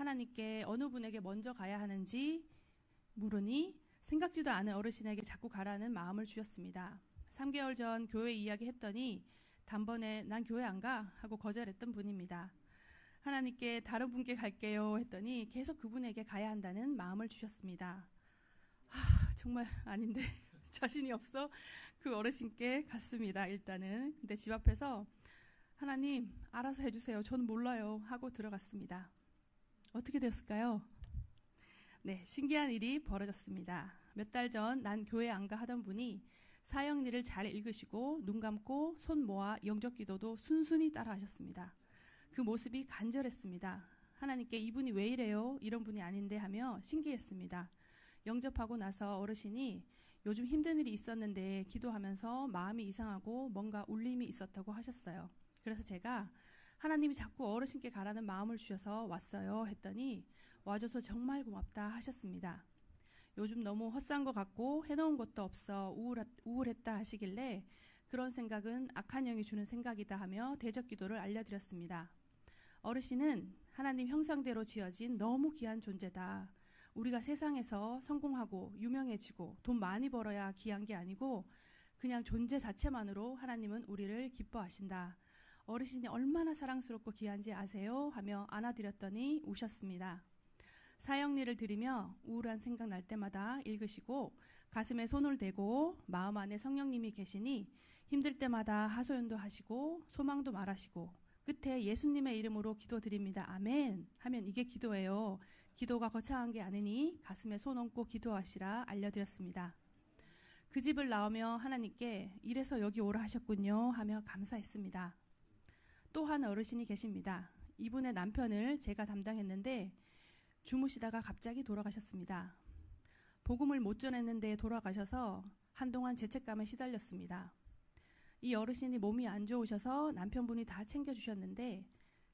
하나님께 어느 분에게 먼저 가야 하는지 물으니 생각지도 않은 어르신에게 자꾸 가라는 마음을 주셨습니다. 3개월 전 교회 이야기 했더니 단번에 난 교회 안 가 하고 거절했던 분입니다. 하나님께 다른 분께 갈게요 했더니 계속 그분에게 가야 한다는 마음을 주셨습니다. 정말 아닌데 자신이 없어 그 어르신께 갔습니다. 일단은 근데 집 앞에서 하나님 알아서 해주세요. 저는 몰라요 하고 들어갔습니다. 어떻게 됐을까요? 네, 신기한 일이 벌어졌습니다. 몇 달 전 난 교회 안 가 하던 분이 사형리를 잘 읽으시고 눈 감고 손 모아 영적 기도도 순순히 따라 하셨습니다. 그 모습이 간절했습니다. 하나님께 이분이 왜 이래요? 이런 분이 아닌데 하며 신기했습니다. 영접하고 나서 어르신이 요즘 힘든 일이 있었는데 기도하면서 마음이 이상하고 뭔가 울림이 있었다고 하셨어요. 그래서 제가 하나님이 자꾸 어르신께 가라는 마음을 주셔서 왔어요 했더니 와줘서 정말 고맙다 하셨습니다. 요즘 너무 헛산 것 같고 해놓은 것도 없어 우울했다 하시길래 그런 생각은 악한 영이 주는 생각이다 하며 대적 기도를 알려드렸습니다. 어르신은 하나님 형상대로 지어진 너무 귀한 존재다. 우리가 세상에서 성공하고 유명해지고 돈 많이 벌어야 귀한 게 아니고 그냥 존재 자체만으로 하나님은 우리를 기뻐하신다. 어르신이 얼마나 사랑스럽고 귀한지 아세요? 하며 안아드렸더니 우셨습니다. 사형리를 드리며 우울한 생각 날 때마다 읽으시고 가슴에 손을 대고 마음 안에 성령님이 계시니 힘들 때마다 하소연도 하시고 소망도 말하시고 끝에 예수님의 이름으로 기도드립니다. 아멘 하면 이게 기도예요. 기도가 거창한 게 아니니 가슴에 손 얹고 기도하시라 알려드렸습니다. 그 집을 나오며 하나님께 이래서 여기 오라 하셨군요 하며 감사했습니다. 또 한 어르신이 계십니다. 이분의 남편을 제가 담당했는데 주무시다가 갑자기 돌아가셨습니다. 복음을 못 전했는데 돌아가셔서 한동안 죄책감에 시달렸습니다. 이 어르신이 몸이 안 좋으셔서 남편분이 다 챙겨주셨는데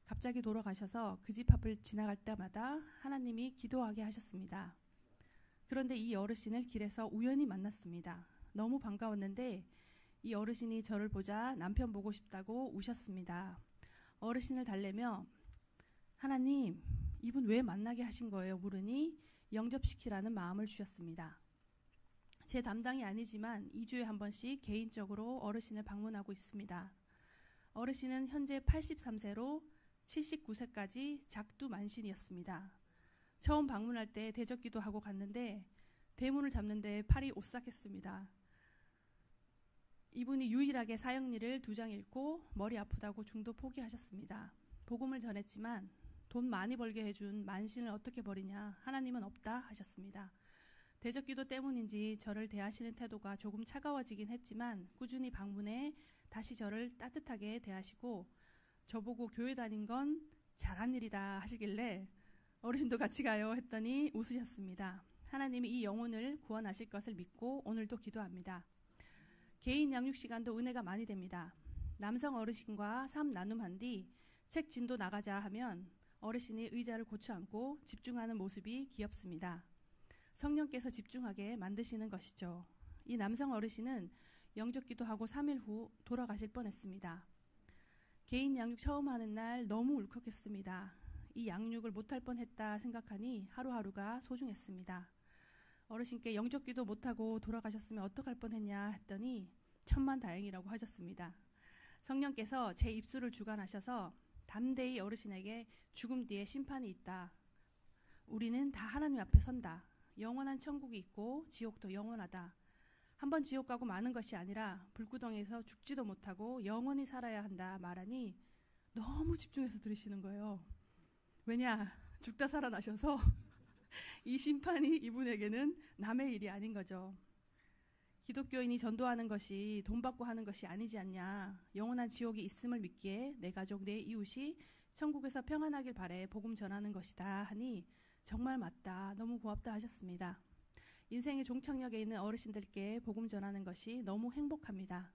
갑자기 돌아가셔서 그 집 앞을 지나갈 때마다 하나님이 기도하게 하셨습니다. 그런데 이 어르신을 길에서 우연히 만났습니다. 너무 반가웠는데 이 어르신이 저를 보자 남편 보고 싶다고 우셨습니다. 어르신을 달래며 하나님 이분 왜 만나게 하신 거예요? 물으니 영접시키라는 마음을 주셨습니다. 제 담당이 아니지만 2주에 한 번씩 개인적으로 어르신을 방문하고 있습니다. 어르신은 현재 83세로 79세까지 작두만신이었습니다. 처음 방문할 때 대적기도 하고 갔는데 대문을 잡는데 팔이 오싹했습니다. 이분이 유일하게 사형리를 2장 읽고 머리 아프다고 중도 포기하셨습니다. 복음을 전했지만 돈 많이 벌게 해준 만신을 어떻게 버리냐 하나님은 없다 하셨습니다. 대적기도 때문인지 저를 대하시는 태도가 조금 차가워지긴 했지만 꾸준히 방문해 다시 저를 따뜻하게 대하시고 저보고 교회 다닌 건 잘한 일이다 하시길래 어르신도 같이 가요 했더니 웃으셨습니다. 하나님이 이 영혼을 구원하실 것을 믿고 오늘도 기도합니다. 개인 양육 시간도 은혜가 많이 됩니다. 남성 어르신과 3 나눔한 뒤 책 진도 나가자 하면 어르신이 의자를 고쳐 앉고 집중하는 모습이 귀엽습니다. 성령께서 집중하게 만드시는 것이죠. 이 남성 어르신은 영접 기도하고 3일 후 돌아가실 뻔했습니다. 개인 양육 처음 하는 날 너무 울컥했습니다. 이 양육을 못할 뻔했다 생각하니 하루하루가 소중했습니다. 어르신께 영접 기도 못하고 돌아가셨으면 어떡할 뻔했냐 했더니 천만다행이라고 하셨습니다. 성령께서 제 입술을 주관하셔서 담대히 어르신에게 죽음 뒤에 심판이 있다. 우리는 다 하나님 앞에 선다. 영원한 천국이 있고 지옥도 영원하다. 한번 지옥 가고 마는 것이 아니라 불구덩이에서 죽지도 못하고 영원히 살아야 한다 말하니 너무 집중해서 들으시는 거예요. 왜냐? 죽다 살아나셔서 이 심판이 이분에게는 남의 일이 아닌 거죠. 기독교인이 전도하는 것이 돈 받고 하는 것이 아니지 않냐. 영원한 지옥이 있음을 믿기에 내 가족, 내 이웃이 천국에서 평안하길 바래 복음 전하는 것이다 하니 정말 맞다. 너무 고맙다 하셨습니다. 인생의 종착역에 있는 어르신들께 복음 전하는 것이 너무 행복합니다.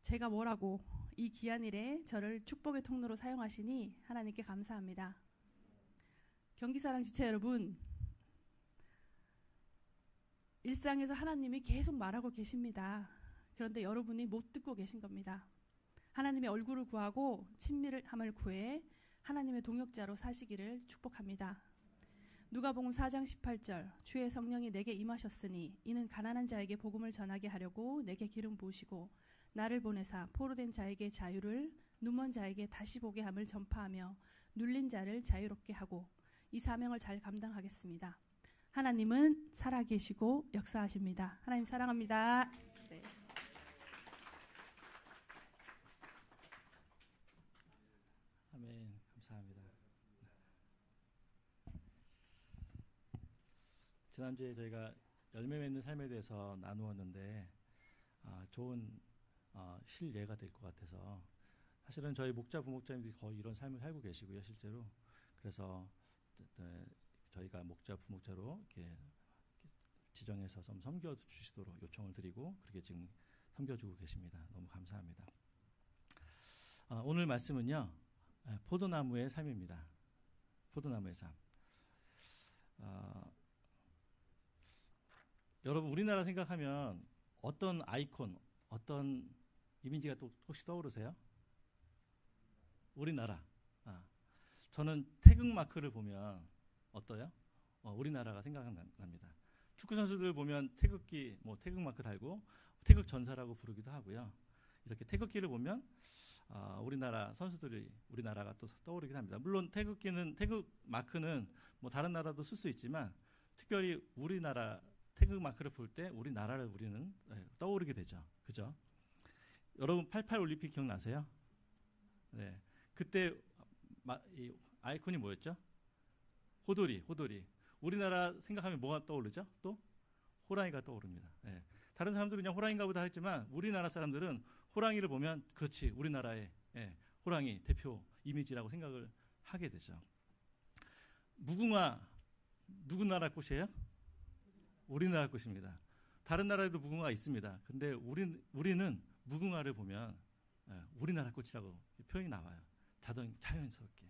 제가 뭐라고 이 귀한 일에 저를 축복의 통로로 사용하시니 하나님께 감사합니다. 경기사랑 지체 여러분, 일상에서 하나님이 계속 말하고 계십니다. 그런데 여러분이 못 듣고 계신 겁니다. 하나님의 얼굴을 구하고 친밀함을 구해 하나님의 동역자로 사시기를 축복합니다. 누가복음 4장 18절 주의 성령이 내게 임하셨으니 이는 가난한 자에게 복음을 전하게 하려고 내게 기름 부으시고 나를 보내사 포로된 자에게 자유를 눈먼 자에게 다시 보게 함을 전파하며 눌린 자를 자유롭게 하고 이 사명을 잘 감당하겠습니다. 하나님은 살아계시고 역사하십니다. 하나님 사랑합니다. 네. 아멘. 감사합니다. 지난주에 저희가 열매 맺는 삶에 대해서 나누었는데 좋은 실례가 될 것 같아서, 사실은 저희 목자 부목자님들이 거의 이런 삶을 살고 계시고요, 실제로. 그래서 저희가 목자 부목자로 이렇게 지정해서 좀 섬겨 주시도록 요청을 드리고 그렇게 지금 섬겨주고 계십니다. 너무 감사합니다. 오늘 말씀은요, 포도나무의 삶입니다. 포도나무의 삶. 여러분, 우리나라 생각하면 어떤 아이콘, 어떤 이미지가 또 혹시 떠오르세요? 우리나라. 저는 태극 마크를 보면 어떠요? 우리나라가 생각납니다. 축구 선수들 보면 태극기, 태극 마크 달고 태극 전사라고 부르기도 하고요. 이렇게 태극기를 보면 우리나라 선수들이, 우리나라가 또 떠오르긴 합니다. 물론 태극 마크는 다른 나라도 쓸 수 있지만 특별히 우리나라 태극 마크를 볼 때 우리나라를 우리는 떠오르게 되죠. 그죠? 여러분 88 올림픽 기억나세요? 네. 그때 이 아이콘이 뭐였죠? 호돌이. 우리나라 생각하면 뭐가 떠오르죠? 또 호랑이가 떠오릅니다. 네. 다른 사람들은 그냥 호랑이인가 보다 했지만 우리나라 사람들은 호랑이를 보면 그렇지, 우리나라의 호랑이 대표 이미지라고 생각을 하게 되죠. 무궁화 누구 나라 꽃이에요? 우리나라 꽃입니다. 다른 나라에도 무궁화가 있습니다. 근데 우리는 무궁화를 보면 우리나라 꽃이라고 표현이 나와요. 자연스럽게.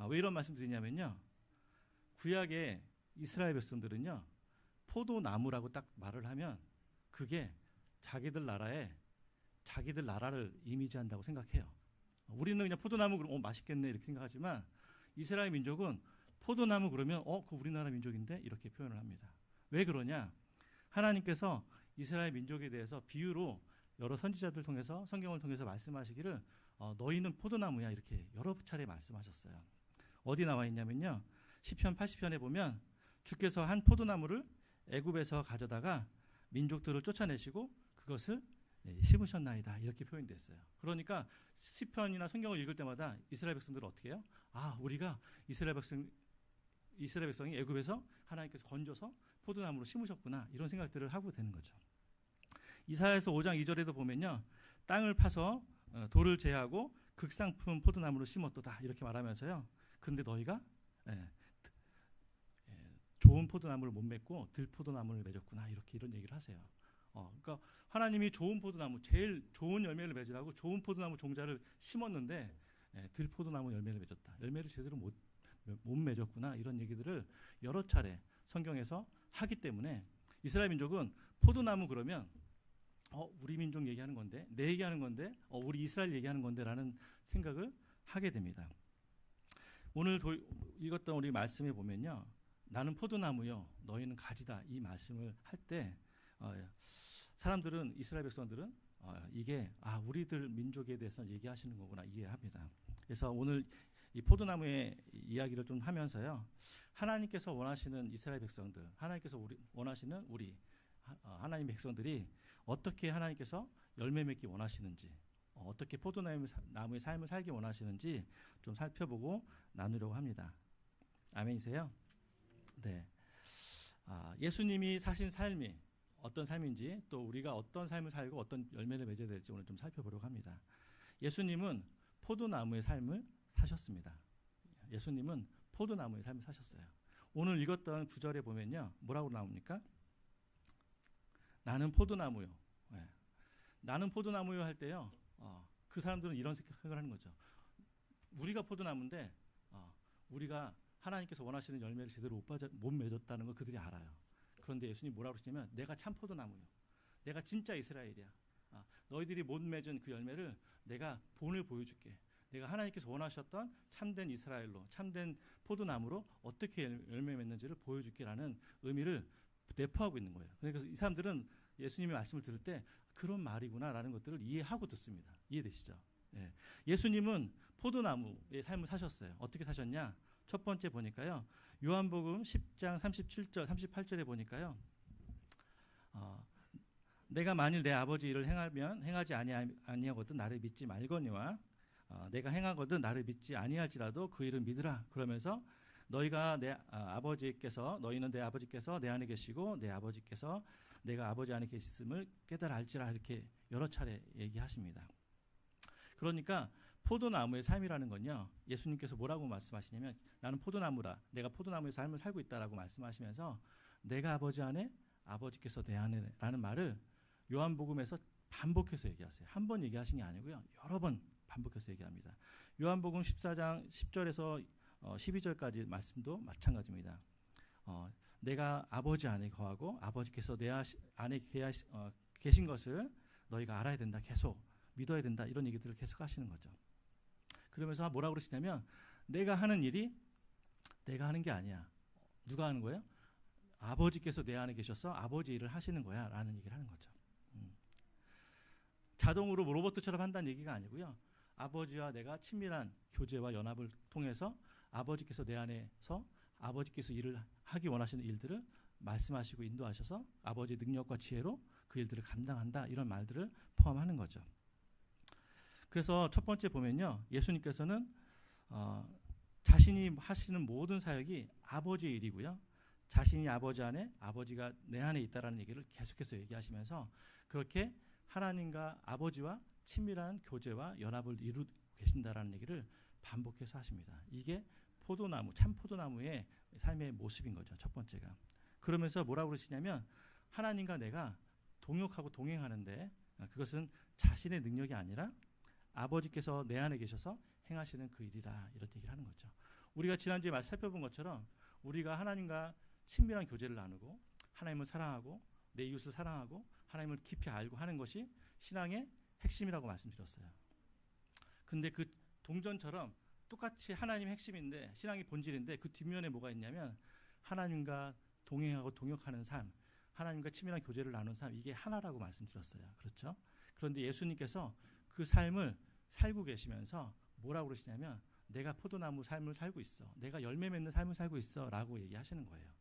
왜 이런 말씀 드리냐면요, 구약의 이스라엘 백성들은요, 포도나무라고 딱 말을 하면 그게 자기들 나라를 이미지한다고 생각해요. 우리는 그냥 포도나무 그러면 맛있겠네 이렇게 생각하지만 이스라엘 민족은 포도나무 그러면 그 우리나라 민족인데 이렇게 표현을 합니다. 왜 그러냐? 하나님께서 이스라엘 민족에 대해서 비유로 여러 선지자들 통해서, 성경을 통해서 말씀하시기를 너희는 포도나무야 이렇게 여러 차례 말씀하셨어요. 어디 나와 있냐면요, 시편 80편에 보면 주께서 한 포도나무를 애굽에서 가져다가 민족들을 쫓아내시고 그것을 심으셨나이다 이렇게 표현됐어요. 그러니까 시편이나 성경을 읽을 때마다 이스라엘 백성들은 어떻게 해요? 우리가 이스라엘 백성이 애굽에서 하나님께서 건져서 포도나무로 심으셨구나, 이런 생각들을 하고 되는 거죠. 이사야서 5장 2절에도 보면요, 땅을 파서 돌을 제하고 극상품 포도나무로 심었도다 이렇게 말하면서요, 근데 너희가 좋은 포도나무를 못 맺고 들포도나무를 맺었구나 이런 얘기를 하세요. 그러니까 하나님이 좋은 포도나무, 제일 좋은 열매를 맺으라고 좋은 포도나무 종자를 심었는데 들포도나무 열매를 맺었다, 열매를 제대로 못 맺었구나, 이런 얘기들을 여러 차례 성경에서 하기 때문에 이스라엘 민족은 포도나무 그러면 우리 민족 얘기하는 건데, 내 얘기하는 건데, 우리 이스라엘 얘기하는 건데 라는 생각을 하게 됩니다. 오늘 읽었던 우리 말씀에 보면요, 나는 포도나무요 너희는 가지다, 이 말씀을 할 때 사람들은, 이스라엘 백성들은 이게 우리들 민족에 대해서 얘기하시는 거구나 이해합니다. 그래서 오늘 이 포도나무의 이야기를 좀 하면서요, 하나님께서 원하시는 이스라엘 백성들, 하나님께서 원하시는 우리 하나님의 백성들이 어떻게 하나님께서 열매 맺기 원하시는지, 어떻게 포도나무의 삶을 살기 원하시는지 좀 살펴보고 나누려고 합니다. 아멘이세요? 네. 예수님이 사신 삶이 어떤 삶인지, 또 우리가 어떤 삶을 살고 어떤 열매를 맺어야 될지 오늘 좀 살펴보려고 합니다. 예수님은 포도나무의 삶을 사셨습니다. 예수님은 포도나무의 삶을 사셨어요. 오늘 읽었던 구절에 보면요, 뭐라고 나옵니까? 나는 포도나무요. 나는 포도나무요 할 때요, 그 사람들은 이런 생각을 하는 거죠. 우리가 포도나무인데 우리가 하나님께서 원하시는 열매를 제대로 못 맺었다는 걸 그들이 알아요. 그런데 예수님이 뭐라고 그러시냐면, 내가 참 포도나무요, 내가 진짜 이스라엘이야. 너희들이 못 맺은 그 열매를 내가 본을 보여줄게. 내가 하나님께서 원하셨던 참된 이스라엘로, 참된 포도나무로 어떻게 열매 맺는지를 보여줄게라는 의미를 내포하고 있는 거예요. 그러니까 이 사람들은 예수님의 말씀을 들을 때 그런 말이구나라는 것들을 이해하고 듣습니다. 이해되시죠? 예. 예수님은 포도나무의 삶을 사셨어요. 어떻게 사셨냐? 첫 번째 보니까요. 요한복음 10장 37절, 38절에 보니까요. 내가 만일 내 아버지 일을 행하면 행하지 아니하거든 나를 믿지 말거니와 내가 행하거든 나를 믿지 아니할지라도 그 일을 믿으라. 그러면서 너희가 너희는 내 아버지께서 내 안에 계시고 내 아버지께서 내가 아버지 안에 계셨음을 깨달아 알지라 이렇게 여러 차례 얘기하십니다. 그러니까 포도나무의 삶이라는 건요. 예수님께서 뭐라고 말씀하시냐면 나는 포도나무라. 내가 포도나무의 삶을 살고 있다라고 말씀하시면서 내가 아버지 안에 아버지께서 내 안에라는 말을 요한복음에서 반복해서 얘기하세요. 한 번 얘기하신 게 아니고요. 여러 번 반복해서 얘기합니다. 요한복음 14장 10절에서 12절까지 말씀도 마찬가지입니다. 내가 아버지 안에 거하고 아버지께서 내 안에 계신 것을 너희가 알아야 된다. 계속 믿어야 된다. 이런 얘기들을 계속 하시는 거죠. 그러면서 뭐라고 그러시냐면 내가 하는 일이 내가 하는 게 아니야. 누가 하는 거예요? 아버지께서 내 안에 계셔서 아버지 일을 하시는 거야 라는 얘기를 하는 거죠. 자동으로 로봇처럼 한다는 얘기가 아니고요. 아버지와 내가 친밀한 교제와 연합을 통해서 아버지께서 내 안에서 아버지께서 일을 하기 원하시는 일들을 말씀하시고 인도하셔서 아버지의 능력과 지혜로 그 일들을 감당한다. 이런 말들을 포함하는 거죠. 그래서 첫 번째 보면요. 예수님께서는 자신이 하시는 모든 사역이 아버지의 일이고요. 자신이 아버지 안에 아버지가 내 안에 있다라는 얘기를 계속해서 얘기하시면서 그렇게 하나님과 아버지와 친밀한 교제와 연합을 이루고 계신다라는 얘기를 반복해서 하십니다. 이게 포도나무, 참 포도나무의 삶의 모습인 거죠. 첫 번째가. 그러면서 뭐라고 그러시냐면 하나님과 내가 동역하고 동행하는데 그것은 자신의 능력이 아니라 아버지께서 내 안에 계셔서 행하시는 그 일이라 이런 얘기를 하는 거죠. 우리가 지난주에 살펴본 것처럼 우리가 하나님과 친밀한 교제를 나누고 하나님을 사랑하고 내 이웃을 사랑하고 하나님을 깊이 알고 하는 것이 신앙의 핵심이라고 말씀드렸어요. 근데 그 동전처럼 똑같이 하나님의 핵심인데 신앙의 본질인데 그 뒷면에 뭐가 있냐면 하나님과 동행하고 동역하는 삶, 하나님과 친밀한 교제를 나누는 삶, 이게 하나라고 말씀드렸어요. 그렇죠? 그런데 예수님께서 그 삶을 살고 계시면서 뭐라고 그러시냐면 내가 포도나무 삶을 살고 있어. 내가 열매 맺는 삶을 살고 있어 라고 얘기하시는 거예요.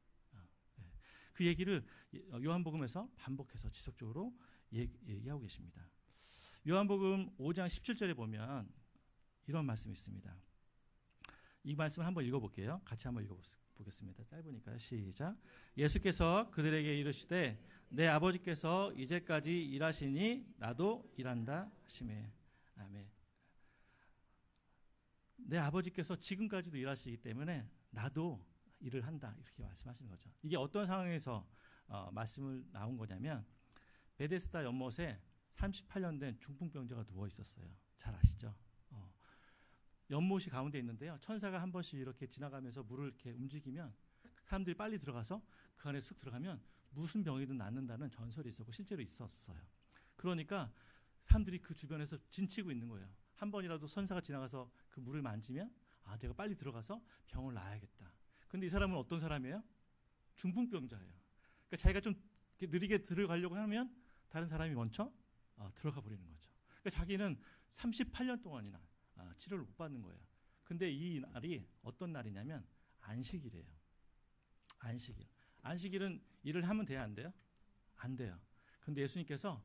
그 얘기를 요한복음에서 반복해서 지속적으로 얘기하고 계십니다. 요한복음 5장 17절에 보면 이런 말씀이 있습니다. 이 말씀을 한번 읽어볼게요. 같이 한번 읽어보겠습니다. 짧으니까요. 시작. 예수께서 그들에게 이르시되 내 아버지께서 이제까지 일하시니 나도 일한다 하시매. 아멘. 내 아버지께서 지금까지도 일하시기 때문에 나도 일을 한다 이렇게 말씀하시는 거죠. 이게 어떤 상황에서 말씀을 나온 거냐면 베데스다 연못에 38년 된 중풍병자가 누워 있었어요. 잘 아시죠? 연못이 가운데 있는데요. 천사가 한 번씩 이렇게 지나가면서 물을 이렇게 움직이면 사람들이 빨리 들어가서 그 안에 쑥 들어가면 무슨 병이든 낫는다는 전설이 있었고 실제로 있었어요. 그러니까 사람들이 그 주변에서 진치고 있는 거예요. 한 번이라도 천사가 지나가서 그 물을 만지면 내가 빨리 들어가서 병을 나아야겠다. 근데 이 사람은 어떤 사람이에요? 중풍병자예요. 그러니까 자기가 좀 느리게 들어가려고 하면 다른 사람이 먼저 들어가 버리는 거죠. 그러니까 자기는 38년 동안이나 치료를 못 받는 거예요. 근데 이 날이 어떤 날이냐면 안식일이에요. 안식일. 안식일은 일을 하면 돼요, 안 돼요? 안 돼요. 근데 예수님께서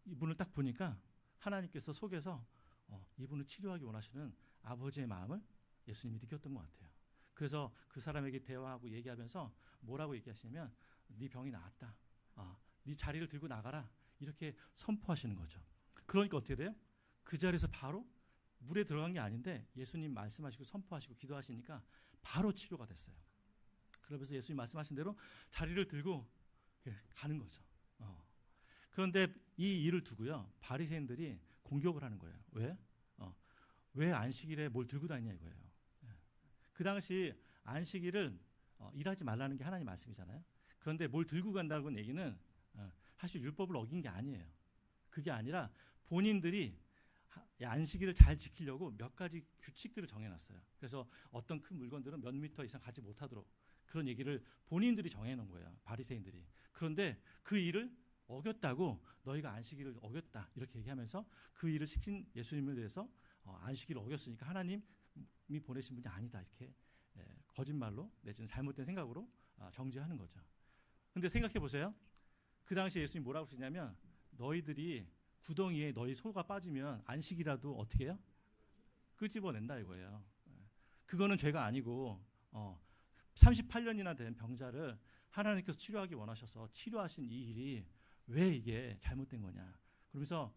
이분을 딱 보니까 하나님께서 속에서 이분을 치료하기 원하시는 아버지의 마음을 예수님이 느꼈던 것 같아요. 그래서 그 사람에게 대화하고 얘기하면서 뭐라고 얘기하시냐면 네 병이 나았다. 네 자리를 들고 나가라. 이렇게 선포하시는 거죠. 그러니까 어떻게 돼요? 그 자리에서 바로 물에 들어간 게 아닌데 예수님 말씀하시고 선포하시고 기도하시니까 바로 치료가 됐어요. 그러면서 예수님 말씀하신 대로 자리를 들고 가는 거죠. 그런데 이 일을 두고요. 바리새인들이 공격을 하는 거예요. 왜? 왜 안식일에 뭘 들고 다니냐 이거예요. 그 당시 안식일을 일하지 말라는 게 하나님 말씀이잖아요. 그런데 뭘 들고 간다는 얘기는 사실 율법을 어긴 게 아니에요. 그게 아니라 본인들이 안식일을 잘 지키려고 몇 가지 규칙들을 정해놨어요. 그래서 어떤 큰 물건들은 몇 미터 이상 가지 못하도록 그런 얘기를 본인들이 정해놓은 거예요. 바리새인들이. 그런데 그 일을 어겼다고 너희가 안식일을 어겼다 이렇게 얘기하면서 그 일을 시킨 예수님을 대해서 안식일을 어겼으니까 하나님이 보내신 분이 아니다 이렇게 거짓말로 내지는 잘못된 생각으로 정죄하는 거죠. 근데 생각해 보세요. 그 당시에 예수님이 뭐라고 하시냐면 너희들이 구덩이에 너희 소가 빠지면 안식이라도 어떻게 해요? 끄집어낸다 이거예요. 그거는 죄가 아니고 38년이나 된 병자를 하나님께서 치료하기 원하셔서 치료하신 이 일이 왜 이게 잘못된 거냐. 그러면서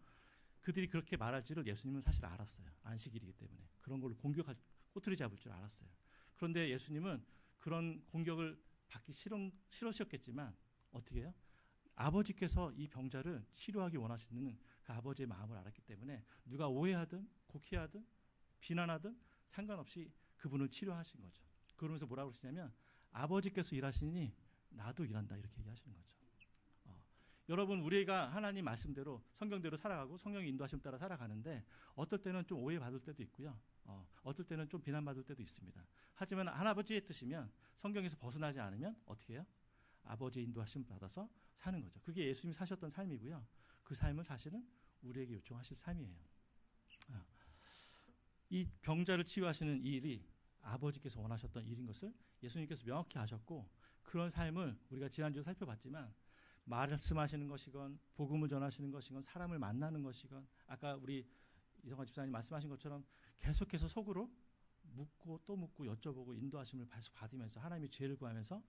그들이 그렇게 말할지를 예수님은 사실 알았어요. 안식일이기 때문에. 그런 걸로 꼬투리 잡을 줄 알았어요. 그런데 예수님은 그런 공격을 받기 싫으셨겠지만 어떻게 해요? 아버지께서 이 병자를 치료하기 원하시는 그 아버지의 마음을 알았기 때문에 누가 오해하든 곡해하든 비난하든 상관없이 그분을 치료하신 거죠. 그러면서 뭐라고 그러시냐면 아버지께서 일하시니 나도 일한다 이렇게 얘기하시는 거죠. 여러분 우리가 하나님 말씀대로 성경대로 살아가고 성령의 인도하심 따라 살아가는데 어떨 때는 좀 오해받을 때도 있고요. 어떨 때는 좀 비난받을 때도 있습니다. 하지만 아버지의 뜻이면 성경에서 벗어나지 않으면 어떻게 해요? 아버지의 인도하심 받아서 사는 거죠. 그게 예수님이 사셨던 삶이고요. 그 삶은 사실은 우리에게 요청하실 삶이에요. 이 병자를 치유하시는 이 일이 아버지께서 원하셨던 일인 것을 예수님께서 명확히 아셨고 그런 삶을 우리가 지난주에 살펴봤지만 말씀하시는 것이건 복음을 전하시는 것이건 사람을 만나는 것이건 아까 우리 이성환 집사님 말씀하신 것처럼 계속해서 속으로 묻고 또 묻고 여쭤보고 인도하심을 계속 받으면서 하나님의 죄를 구하면서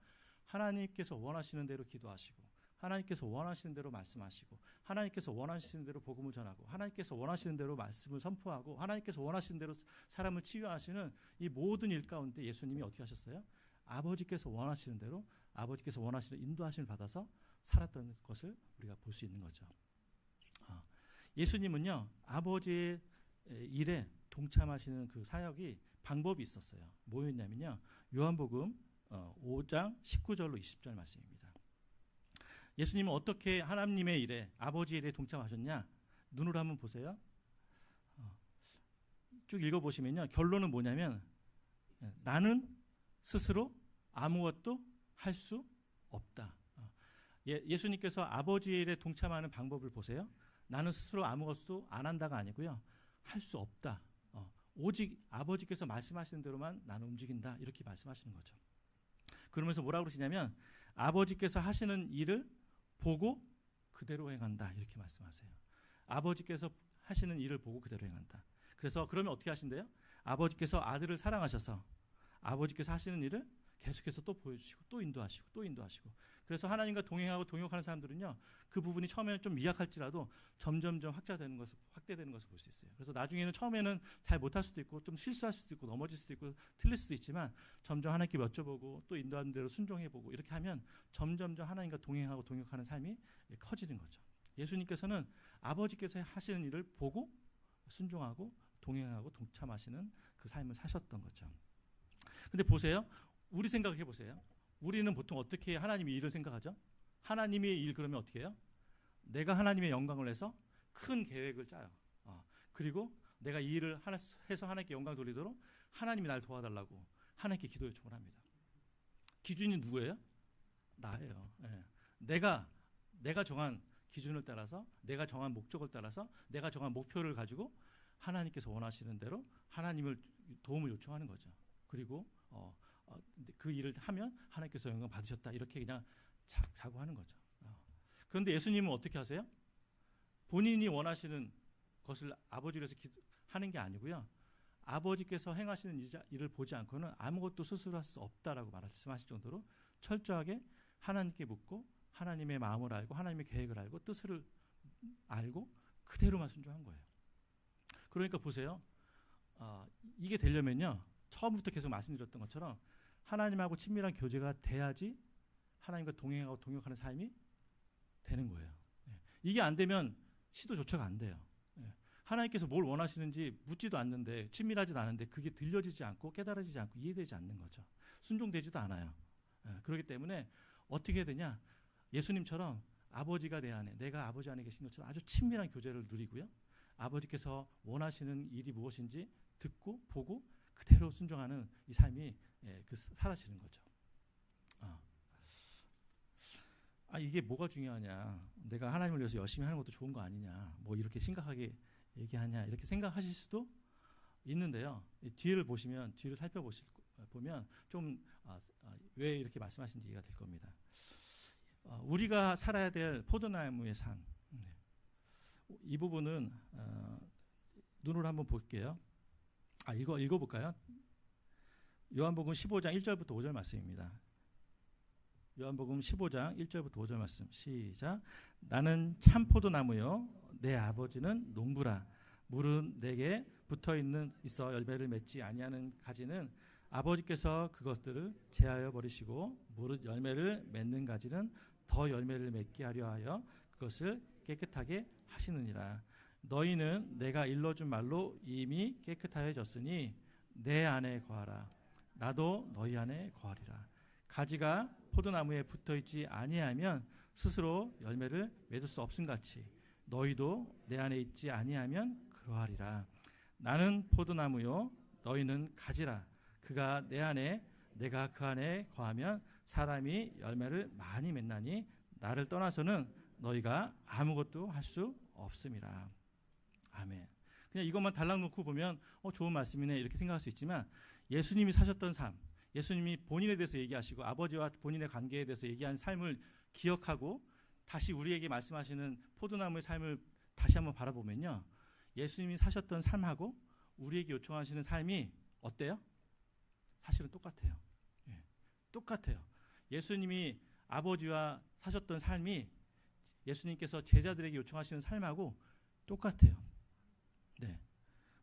하나님께서 원하시는 대로 기도하시고 하나님께서 원하시는 대로 말씀하시고 하나님께서 원하시는 대로 복음을 전하고 하나님께서 원하시는 대로 말씀을 선포하고 하나님께서 원하시는 대로 사람을 치유하시는 이 모든 일 가운데 예수님이 어떻게 하셨어요? 아버지께서 원하시는 대로 아버지께서 원하시는 인도하심을 받아서 살았던 것을 우리가 볼 수 있는 거죠. 예수님은요 아버지의 일에 동참하시는 그 사역이 방법이 있었어요. 뭐였냐면요 요한복음 5장 19절로 20절 말씀입니다. 예수님은 어떻게 하나님의 일에 아버지의 일에 동참하셨냐? 눈으로 한번 보세요. 쭉 읽어보시면요 결론은 뭐냐면 나는 스스로 아무것도 할 수 없다. 예수님께서 아버지의 일에 동참하는 방법을 보세요. 나는 스스로 아무것도 안 한다가 아니고요. 할 수 없다. 오직 아버지께서 말씀하시는 대로만 나는 움직인다. 이렇게 말씀하시는 거죠. 그러면서 뭐라고 그러시냐면 아버지께서 하시는 일을 보고 그대로 행한다. 이렇게 말씀하세요. 아버지께서 하시는 일을 보고 그대로 행한다. 그래서 그러면 어떻게 하신대요? 아버지께서 아들을 사랑하셔서 아버지께서 하시는 일을 계속해서 또 보여주시고 또 인도하시고 또 인도하시고 그래서 하나님과 동행하고 동역하는 사람들은요 그 부분이 처음에는 좀 미약할지라도 점점점 확대되는 것을 볼 수 있어요. 그래서 나중에는 처음에는 잘 못할 수도 있고 좀 실수할 수도 있고 넘어질 수도 있고 틀릴 수도 있지만 점점 하나님께 여쭤보고 또 인도하는 대로 순종해보고 이렇게 하면 점점점 하나님과 동행하고 동역하는 삶이 커지는 거죠. 예수님께서는 아버지께서 하시는 일을 보고 순종하고 동행하고 동참하시는 그 삶을 사셨던 거죠. 근데 보세요. 우리 생각해 보세요. 우리는 보통 어떻게 하나님의 일을 생각하죠? 하나님의 일 그러면 어떻게 해요? 내가 하나님의 영광을 내서 큰 계획을 짜요. 그리고 내가 이 일을 해서 하나님께 영광 돌리도록 하나님이 날 도와달라고 하나님께 기도 요청을 합니다. 기준이 누구예요? 나예요. 예. 내가 정한 기준을 따라서 내가 정한 목적을 따라서 내가 정한 목표를 가지고 하나님께서 원하시는 대로 하나님을 도움을 요청하는 거죠. 그리고 그 일을 하면 하나님께서 영광 받으셨다 이렇게 그냥 자고 하는 거죠. 그런데 예수님은 어떻게 하세요? 본인이 원하시는 것을 아버지를 위해서 하는 게 아니고요. 아버지께서 행하시는 일을 보지 않고는 아무것도 스스로 할 수 없다라고 말씀하실 정도로 철저하게 하나님께 묻고 하나님의 마음을 알고 하나님의 계획을 알고 뜻을 알고 그대로만 순종한 거예요. 그러니까 보세요. 이게 되려면요. 처음부터 계속 말씀드렸던 것처럼 하나님하고 친밀한 교제가 돼야지 하나님과 동행하고 동역하는 삶이 되는 거예요. 이게 안 되면 시도조차가 안 돼요. 하나님께서 뭘 원하시는지 묻지도 않는데 친밀하지도 않은데 그게 들려지지 않고 깨달아지지 않고 이해되지 않는 거죠. 순종되지도 않아요. 그렇기 때문에 어떻게 해야 되냐? 예수님처럼 아버지가 내 안에 내가 아버지 안에 계신 것처럼 아주 친밀한 교제를 누리고요. 아버지께서 원하시는 일이 무엇인지 듣고 보고 그대로 순종하는 이 삶이 사라지는 거죠. 이게 뭐가 중요하냐? 내가 하나님을 위해서 열심히 하는 것도 좋은 거 아니냐? 뭐 이렇게 심각하게 얘기하냐? 이렇게 생각하실 수도 있는데요. 뒤를 보시면 뒤를 살펴보면 좀 왜 이렇게 말씀하신지 이해가 될 겁니다. 우리가 살아야 될 포도나무의 삶, 이 부분은 눈으로 한번 볼게요. 읽어볼까요? 요한복음 15장 1절부터 5절 말씀입니다. 요한복음 15장 1절부터 5절 말씀 시작. 나는 참 포도나무요 내 아버지는 농부라. 물은 내게 있어 열매를 맺지 아니하는 가지는 아버지께서 그것들을 제하여 버리시고 무릇 열매를 맺는 가지는 더 열매를 맺게 하려 하여 그것을 깨끗하게 하시느니라. 너희는 내가 일러준 말로 이미 깨끗하여졌으니 내 안에 거하라. 나도 너희 안에 거하리라. 가지가 포도나무에 붙어있지 아니하면 스스로 열매를 맺을 수 없음같이 너희도 내 안에 있지 아니하면 그러하리라. 나는 포도나무요 너희는 가지라. 그가 내 안에 내가 그 안에 거하면 사람이 열매를 많이 맺나니 나를 떠나서는 너희가 아무것도 할 수 없음이라. 아멘. 그냥 이것만 달랑 놓고 보면 좋은 말씀이네 이렇게 생각할 수 있지만 예수님이 사셨던 삶, 예수님이 본인에 대해서 얘기하시고 아버지와 본인의 관계에 대해서 얘기한 삶을 기억하고 다시 우리에게 말씀하시는 포도나무의 삶을 다시 한번 바라보면요. 예수님이 사셨던 삶하고 우리에게 요청하시는 삶이 어때요? 사실은 똑같아요. 똑같아요. 예수님이 아버지와 사셨던 삶이 예수님께서 제자들에게 요청하시는 삶하고 똑같아요.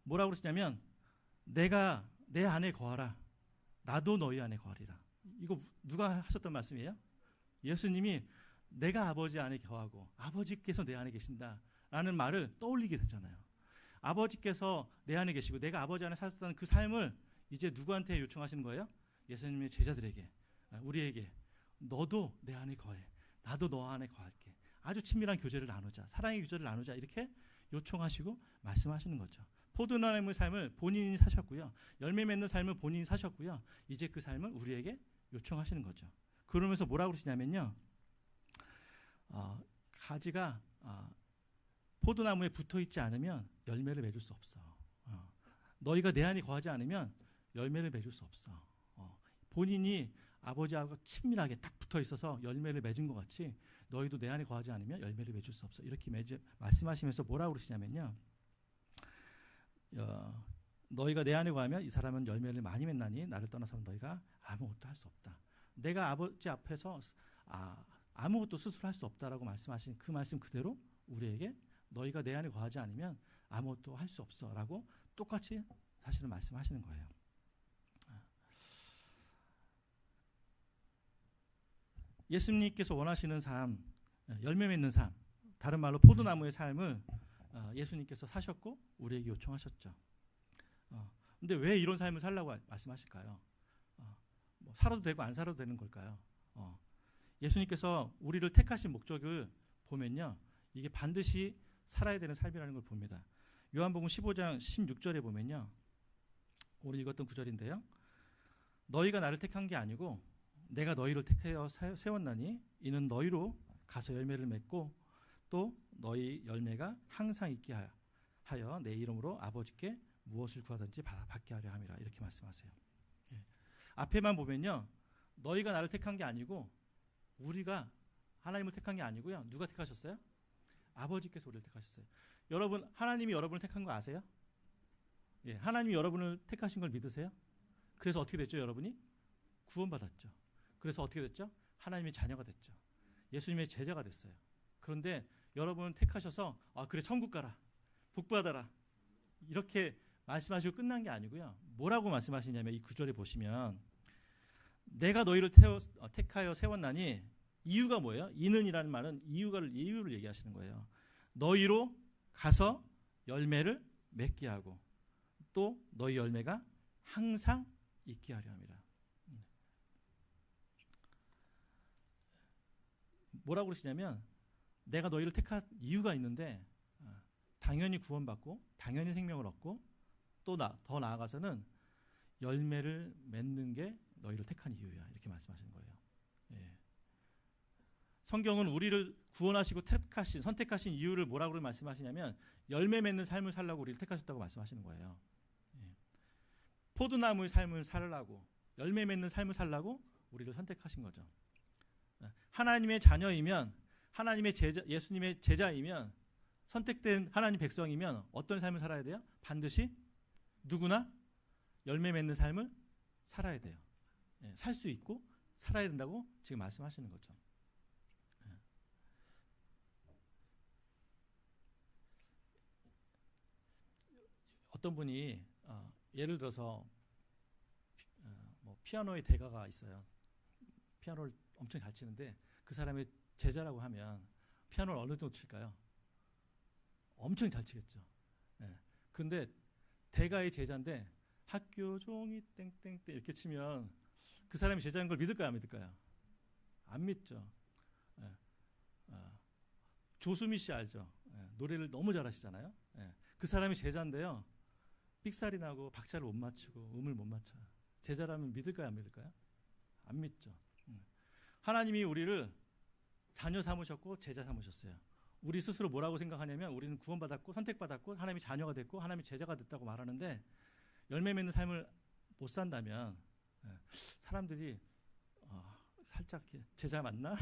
뭐라고 그러시냐면 내가 내 안에 거하라. 나도 너희 안에 거하리라. 이거 누가 하셨던 말씀이에요? 예수님이 내가 아버지 안에 거하고 아버지께서 내 안에 계신다라는 말을 떠올리게 되잖아요. 아버지께서 내 안에 계시고 내가 아버지 안에 사셨다는 그 삶을 이제 누구한테 요청하시는 거예요? 예수님의 제자들에게, 우리에게 너도 내 안에 거해. 나도 너 안에 거할게. 아주 친밀한 교제를 나누자. 사랑의 교제를 나누자. 이렇게 요청하시고 말씀하시는 거죠. 포도나무의 삶을 본인이 사셨고요. 열매 맺는 삶을 본인이 사셨고요. 이제 그 삶을 우리에게 요청하시는 거죠. 그러면서 뭐라고 그러시냐면요. 가지가 포도나무에 붙어있지 않으면 열매를 맺을 수 없어. 너희가 내 안에 거하지 않으면 열매를 맺을 수 없어. 본인이 아버지하고 친밀하게 딱 붙어 있어서 열매를 맺은 것 같이 너희도 내 안에 거하지 않으면 열매를 맺을 수 없어. 이렇게 말씀하시면서 뭐라고 그러시냐면요. 너희가 내 안에 거하면 이 사람은 열매를 많이 맺나니 나를 떠나서는 너희가 아무것도 할 수 없다. 내가 아버지 앞에서 아무것도 스스로 할 수 없다라고 말씀하신 그 말씀 그대로 우리에게 너희가 내 안에 거하지 않으면 아무것도 할 수 없어라고 똑같이 사실은 말씀하시는 거예요. 예수님께서 원하시는 삶, 열매 맺는 삶, 다른 말로 포도나무의 삶을 예수님께서 사셨고 우리에게 요청하셨죠. 근데 왜 이런 삶을 살라고 말씀하실까요? 뭐 살아도 되고 안 살아도 되는 걸까요? 예수님께서 우리를 택하신 목적을 보면요. 이게 반드시 살아야 되는 삶이라는 걸 봅니다. 요한복음 15장 16절에 보면요. 오늘 읽었던 구절인데요. 너희가 나를 택한 게 아니고 내가 너희를 택하여 세웠나니 이는 너희로 가서 열매를 맺고 또 너희 열매가 항상 있게 하여 내 이름으로 아버지께 무엇을 구하든지 받게 하려 함이라. 이렇게 말씀하세요. 앞에만 보면요. 너희가 나를 택한 게 아니고 우리가 하나님을 택한 게 아니고요. 누가 택하셨어요? 아버지께서 우리를 택하셨어요. 여러분, 하나님이 여러분을 택한 거 아세요? 하나님이 여러분을 택하신 걸 믿으세요? 그래서 어떻게 됐죠, 여러분이? 구원받았죠. 그래서 어떻게 됐죠? 하나님의 자녀가 됐죠. 예수님의 제자가 됐어요. 그런데 여러분은 택하셔서 그래 천국 가라. 복 받아라. 이렇게 말씀하시고 끝난 게 아니고요. 뭐라고 말씀하시냐면 이 구절에 보시면 내가 너희를 택하여 세웠나니 이유가 뭐예요? 이는이라는 말은 이유를 얘기하시는 거예요. 너희로 가서 열매를 맺게 하고 또 너희 열매가 항상 있게 하려 함이라. 뭐라고 그러시냐면 내가 너희를 택한 이유가 있는데 당연히 구원받고 당연히 생명을 얻고 또 더 나아가서는 열매를 맺는 게 너희를 택한 이유야. 이렇게 말씀하시는 거예요. 예. 성경은 우리를 구원하시고 선택하신 이유를 뭐라고 말씀하시냐면 열매 맺는 삶을 살라고 우리를 택하셨다고 말씀하시는 거예요. 예. 포도나무의 삶을 살라고 열매 맺는 삶을 살라고 우리를 선택하신 거죠. 하나님의 자녀이면 하나님의 예수님의 제자이면 선택된 하나님 백성이면 어떤 삶을 살아야 돼요? 반드시 누구나 열매 맺는 삶을 살아야 돼요. 예, 살 수 있고 살아야 된다고 지금 말씀하시는 거죠. 예. 어떤 분이 예를 들어서 뭐 피아노의 대가가 있어요. 피아노를 엄청 잘 치는데 그 사람의 제자라고 하면 피아노를 어느 정도 칠까요? 엄청 잘 치겠죠. 예. 근데 대가의 제자인데 학교 종이 땡땡땡 이렇게 치면 그 사람이 제자인 걸 믿을까요? 안 믿을까요? 안 믿죠. 예. 조수미 씨 알죠? 예. 노래를 너무 잘하시잖아요. 예. 그 사람이 제자인데요. 삑살이 나고 박자를 못 맞추고 음을 못 맞춰요. 제자라면 믿을까요? 안 믿을까요? 안 믿죠. 하나님이 우리를 자녀 삼으셨고 제자 삼으셨어요. 우리 스스로 뭐라고 생각하냐면 우리는 구원받았고 선택받았고 하나님의 자녀가 됐고 하나님의 제자가 됐다고 말하는데 열매 맺는 삶을 못 산다면 사람들이 살짝 제자 맞나?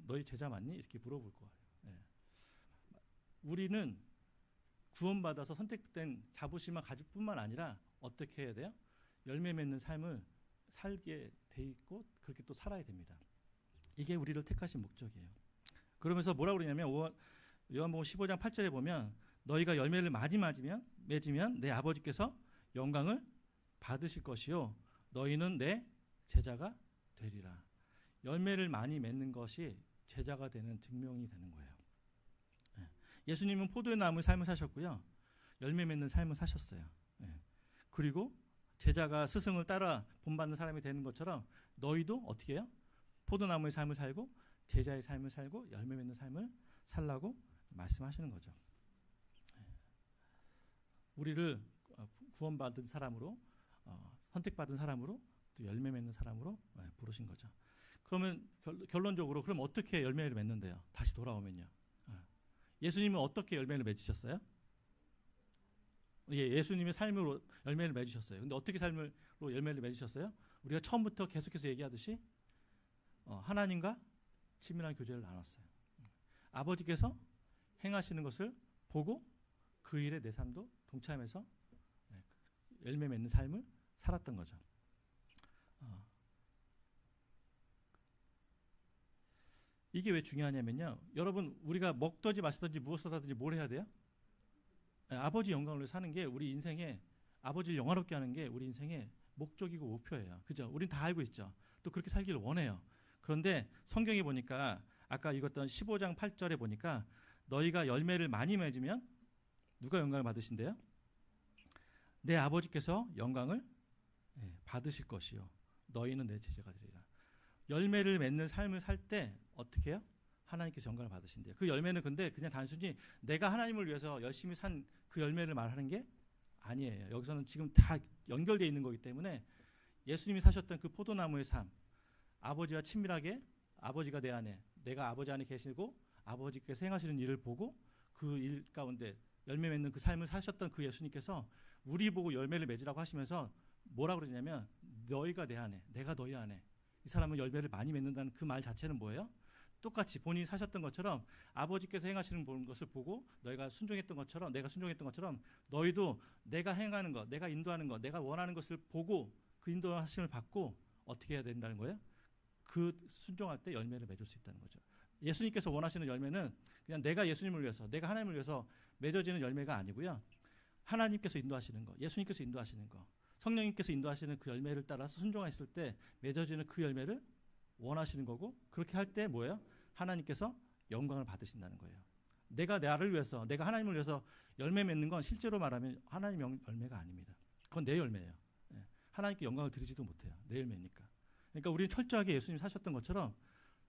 너희 제자 맞니? 이렇게 물어볼 거예요. 우리는 구원받아서 선택된 자부심만 가질 뿐만 아니라 어떻게 해야 돼요? 열매 맺는 삶을 살게 돼 있고 그렇게 또 살아야 됩니다. 이게 우리를 택하신 목적이에요. 그러면서 뭐라고 그러냐면 요한복음 15장 8절에 보면 너희가 열매를 많이 맺으면 내 아버지께서 영광을 받으실 것이요 너희는 내 제자가 되리라. 열매를 많이 맺는 것이 제자가 되는 증명이 되는 거예요. 예수님은 포도의 나무의 삶을 사셨고요. 열매 맺는 삶을 사셨어요. 그리고 제자가 스승을 따라 본받는 사람이 되는 것처럼 너희도 어떻게 해요? 포도나무의 삶을 살고 제자의 삶을 살고 열매 맺는 삶을 살라고 말씀하시는 거죠. 우리를 구원받은 사람으로 선택받은 사람으로 또 열매 맺는 사람으로 부르신 거죠. 그러면 결론적으로 그럼 어떻게 열매를 맺는데요? 다시 돌아오면요. 예수님은 어떻게 열매를 맺으셨어요? 예수님의 삶으로 열매를 맺으셨어요. 근데 어떻게 삶으로 열매를 맺으셨어요? 우리가 처음부터 계속해서 얘기하듯이 하나님과 친밀한 교제를 나눴어요. 아버지께서 행하시는 것을 보고 그 일에 내 삶도 동참해서 열매 맺는 삶을 살았던 거죠. 이게 왜 중요하냐면요. 여러분 우리가 먹든지 마시든지 무엇을 하든지 뭘 해야 돼요? 아버지 영광을 위해 사는 게 우리 인생에 아버지를 영화롭게 하는 게 우리 인생의 목적이고 목표예요. 그죠? 우린 다 알고 있죠. 또 그렇게 살기를 원해요. 그런데 성경에 보니까 아까 읽었던 15장 8절에 보니까 너희가 열매를 많이 맺으면 누가 영광을 받으신대요? 내 아버지께서 영광을 받으실 것이요 너희는 내 제자가 되리라. 열매를 맺는 삶을 살 때 어떻게 해요? 하나님께서 영광을 받으신대요. 그 열매는 근데 그냥 단순히 내가 하나님을 위해서 열심히 산 그 열매를 말하는 게 아니에요. 여기서는 지금 다 연결되어 있는 거기 때문에 예수님이 사셨던 그 포도나무의 삶, 아버지와 친밀하게 아버지가 내 안에, 내가 아버지 안에 계시고 아버지께서 행하시는 일을 보고 그 일 가운데 열매 맺는 그 삶을 사셨던 그 예수님께서 우리 보고 열매를 맺으라고 하시면서 뭐라고 그러냐면 너희가 내 안에, 내가 너희 안에. 이 사람은 열매를 많이 맺는다는 그 말 자체는 뭐예요? 똑같이 본인이 사셨던 것처럼 아버지께서 행하시는 것을 보고 너희가 순종했던 것처럼 내가 순종했던 것처럼 너희도 내가 행하는 것, 내가 인도하는 것, 내가 원하는 것을 보고 그 인도하심을 받고 어떻게 해야 된다는 거예요? 그 순종할 때 열매를 맺을 수 있다는 거죠. 예수님께서 원하시는 열매는 그냥 내가 예수님을 위해서, 내가 하나님을 위해서 맺어지는 열매가 아니고요. 하나님께서 인도하시는 거, 예수님께서 인도하시는 거, 성령님께서 인도하시는 그 열매를 따라서 순종했을 때 맺어지는 그 열매를 원하시는 거고 그렇게 할 때 뭐예요? 하나님께서 영광을 받으신다는 거예요. 내가 나를 위해서, 내가 하나님을 위해서 열매 맺는 건 실제로 말하면 하나님 열매가 아닙니다. 그건 내 열매예요. 하나님께 영광을 드리지도 못해요. 내 열매니까. 그러니까 우리는 철저하게 예수님 사셨던 것처럼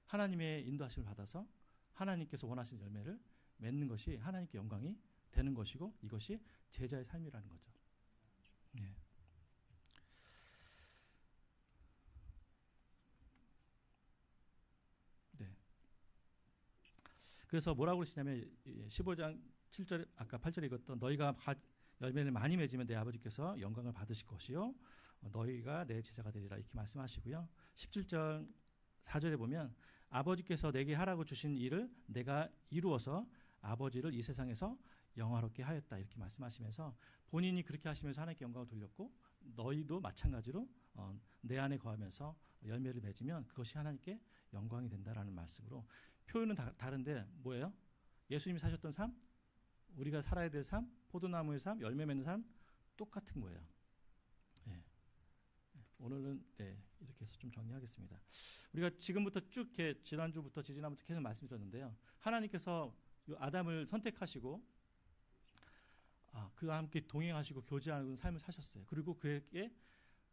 하나님의 인도하심을 받아서 하나님께서 원하시는 열매를 맺는 것이 하나님께 영광이 되는 것이고 이것이 제자의 삶이라는 거죠. 예. 네. 그래서 뭐라고 그러시냐면 15장 7절 아까 8절에 읽었던 너희가 열매를 많이 맺으면 내 아버지께서 영광을 받으실 것이요 너희가 내 제자가 되리라 이렇게 말씀하시고요. 17절 4절에 보면 아버지께서 내게 하라고 주신 일을 내가 이루어서 아버지를 이 세상에서 영화롭게 하였다 이렇게 말씀하시면서 본인이 그렇게 하시면서 하나님께 영광을 돌렸고 너희도 마찬가지로 내 안에 거하면서 열매를 맺으면 그것이 하나님께 영광이 된다라는 말씀으로 표현은 다른데 뭐예요? 예수님이 사셨던 삶, 우리가 살아야 될 삶, 포도나무의 삶, 열매 맺는 삶 똑같은 거예요. 네. 오늘은 이렇게 해서 좀 정리하겠습니다. 우리가 지금부터 쭉 이렇게 지난주부터 지지난부터 계속 말씀드렸는데요. 하나님께서 아담을 선택하시고 그와 함께 동행하시고 교제하는 삶을 사셨어요. 그리고 그에게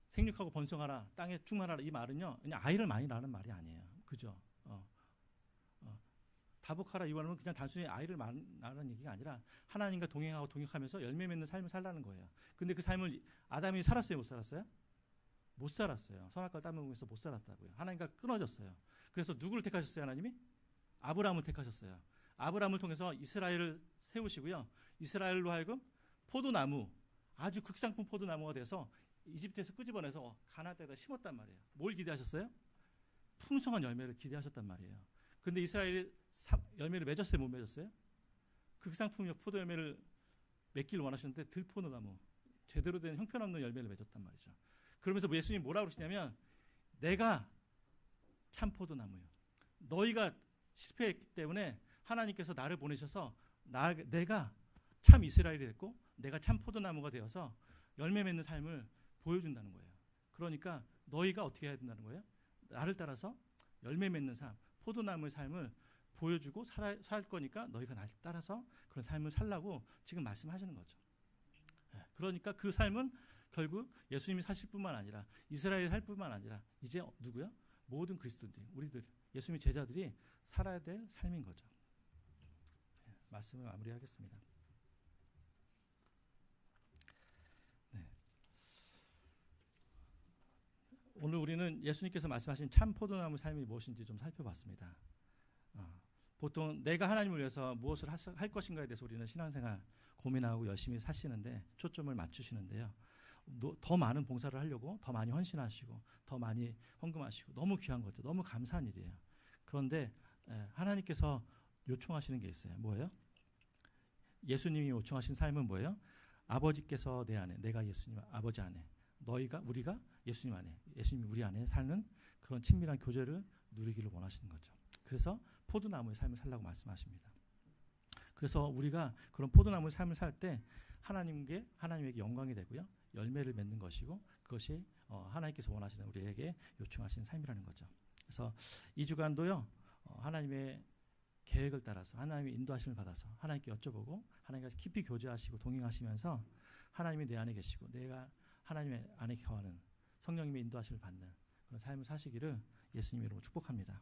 생육하고 번성하라, 땅에 충만하라 이 말은요, 그냥 아이를 많이 낳는 말이 아니에요. 그죠? 다복하라 이 말은 그냥 단순히 아이를 낳는 얘기가 아니라 하나님과 동행하고 동역하면서 열매 맺는 삶을 살라는 거예요. 근데 그 삶을 아담이 살았어요, 못 살았어요? 못 살았어요. 선악과를 따먹으면서 못 살았다고요. 하나님과 끊어졌어요. 그래서 누구를 택하셨어요, 하나님이? 아브라함을 택하셨어요. 아브라함을 통해서 이스라엘을 세우시고요. 이스라엘로 하여금 포도나무, 아주 극상품 포도나무가 돼서 이집트에서 끄집어내서 가나안 땅에다 심었단 말이에요. 뭘 기대하셨어요? 풍성한 열매를 기대하셨단 말이에요. 근데 이스라엘이 열매를 맺었어요, 못 맺었어요? 극상품 포도 열매를 맺기를 원하셨는데 들포도나무, 제대로 된 형편없는 열매를 맺었단 말이죠. 그러면서 예수님이 뭐라고 그러시냐면 내가 참 포도나무예요. 너희가 실패했기 때문에 하나님께서 나를 보내셔서 내가 참 이스라엘이 됐고 내가 참 포도나무가 되어서 열매 맺는 삶을 보여준다는 거예요. 그러니까 너희가 어떻게 해야 된다는 거예요? 나를 따라서 열매 맺는 삶, 포도나무의 삶을 보여주고 살 거니까 너희가 나를 따라서 그런 삶을 살라고 지금 말씀하시는 거죠. 그러니까 그 삶은 결국 예수님이 사실 뿐만 아니라 이스라엘이 살 뿐만 아니라 이제 누구요? 모든 그리스도인들, 우리들, 예수님의 제자들이 살아야 될 삶인 거죠. 말씀을 마무리하겠습니다. 네. 오늘 우리는 예수님께서 말씀하신 참 포도나무 삶이 무엇인지 좀 살펴봤습니다. 보통 내가 하나님을 위해서 무엇을 할 것인가에 대해서 우리는 신앙생활 고민하고 열심히 사시는데 초점을 맞추시는데요. 더 많은 봉사를 하려고 더 많이 헌신하시고 더 많이 헌금하시고 너무 귀한 거죠. 너무 감사한 일이에요. 그런데 하나님께서 요청하시는 게 있어요. 뭐예요? 예수님이 요청하신 삶은 뭐예요? 아버지께서 내 안에, 내가 예수님 아버지 안에, 우리가 예수님 안에, 예수님이 우리 안에 사는 그런 친밀한 교제를 누리기를 원하시는 거죠. 그래서 포도나무의 삶을 살라고 말씀하십니다. 그래서 우리가 그런 포도나무의 삶을 살 때 하나님에게 영광이 되고요. 열매를 맺는 것이고 그것이 하나님께서 원하시는 우리에게 요청하시는 삶이라는 거죠. 그래서 이 주간도요. 하나님의 계획을 따라서 하나님의 인도하심을 받아서 하나님께 여쭤보고 하나님과 깊이 교제하시고 동행하시면서 하나님이 내 안에 계시고 내가 하나님의 안에 거하는 성령님의 인도하심을 받는 그런 삶을 사시기를 예수님의 이름으로 축복합니다.